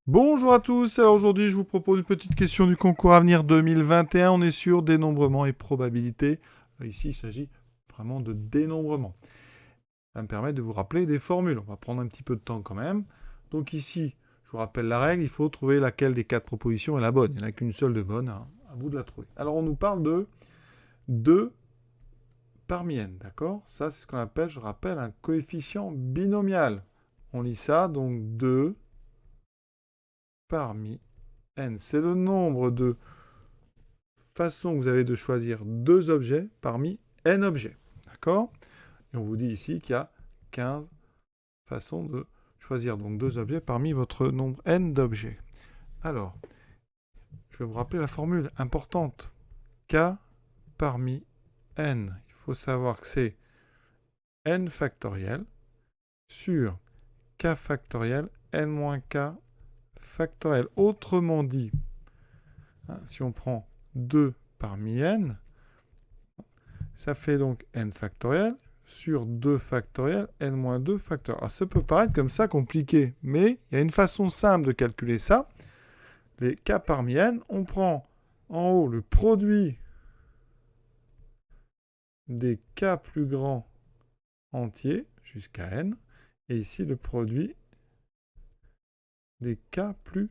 Bonjour à tous, alors aujourd'hui je vous propose une petite question du concours Avenir 2021, on est sur dénombrement et probabilité. Ici il s'agit vraiment de dénombrement. Ça me permet de vous rappeler des formules, on va prendre un petit peu de temps quand même. Donc ici, je vous rappelle la règle, il faut trouver laquelle des 4 propositions est la bonne. Il n'y en a qu'une seule de bonne, hein, à vous de la trouver. Alors on nous parle de 2 parmi n, d'accord? Ça c'est ce qu'on appelle, je rappelle, un coefficient binomial. On lit ça, donc 2 parmi n. C'est le nombre de façons que vous avez de choisir deux objets parmi n objets. D'accord? Et on vous dit ici qu'il y a 15 façons de choisir donc deux objets parmi votre nombre n d'objets. Alors, je vais vous rappeler la formule importante. K parmi n. Il faut savoir que c'est n factoriel sur k factoriel n moins k factoriel. Autrement dit, si on prend 2 parmi n, ça fait donc n factoriel sur 2 factoriel, n moins 2 factoriel. Alors ça peut paraître comme ça compliqué, mais il y a une façon simple de calculer ça. Les k parmi n, on prend en haut le produit des k plus grands entiers jusqu'à n, et ici le produit des k plus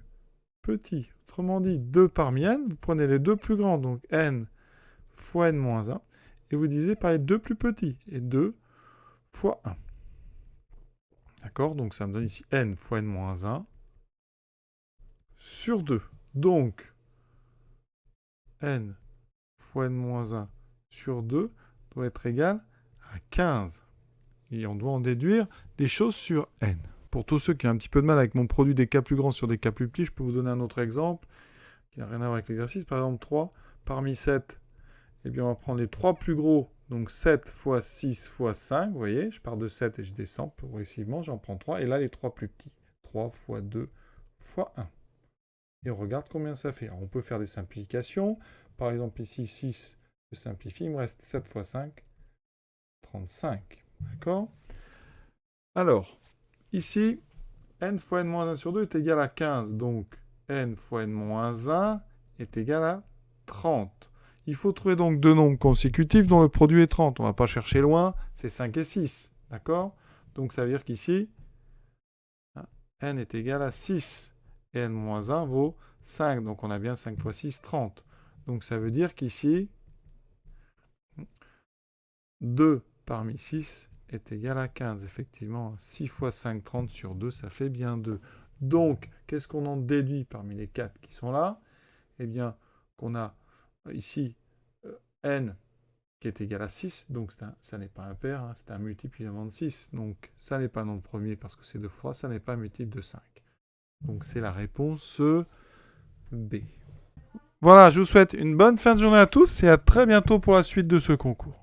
petits. Autrement dit, 2 parmi n, vous prenez les deux plus grands, donc n fois n moins 1, et vous divisez par les deux plus petits, et 2 fois 1. D'accord? Donc ça me donne ici n fois n moins 1 sur 2. Donc, n fois n moins 1 sur 2 doit être égal à 15. Et on doit en déduire des choses sur n. Pour tous ceux qui ont un petit peu de mal avec mon produit des cas plus grands sur des cas plus petits, je peux vous donner un autre exemple qui n'a rien à voir avec l'exercice. Par exemple, 3 parmi 7. Eh bien, on va prendre les 3 plus gros. Donc 7 fois 6 fois 5. Vous voyez, je pars de 7 et je descends progressivement. J'en prends 3. Et là, les 3 plus petits. 3 fois 2 fois 1. Et on regarde combien ça fait. Alors, on peut faire des simplifications. Par exemple, ici, 6, je simplifie. Il me reste 7 fois 5, 35. D'accord? Alors, ici, n fois n moins 1 sur 2 est égal à 15. Donc, n fois n moins 1 est égal à 30. Il faut trouver donc deux nombres consécutifs dont le produit est 30. On ne va pas chercher loin, c'est 5 et 6. D'accord? Donc, ça veut dire qu'ici, n est égal à 6. Et n moins 1 vaut 5. Donc, on a bien 5 fois 6, 30. Donc, ça veut dire qu'ici, 2 parmi 6 est égal à 15. Effectivement, 6 fois 5, 30 sur 2, ça fait bien 2. Donc, qu'est-ce qu'on en déduit parmi les 4 qui sont là? Eh bien, qu'on a ici n qui est égal à 6, donc ça n'est pas un pair, hein, c'est un multiple évidemment de 6. Donc, ça n'est pas nombre premier parce que c'est 2 fois, ça n'est pas un multiple de 5. Donc, c'est la réponse B. Voilà, je vous souhaite une bonne fin de journée à tous et à très bientôt pour la suite de ce concours.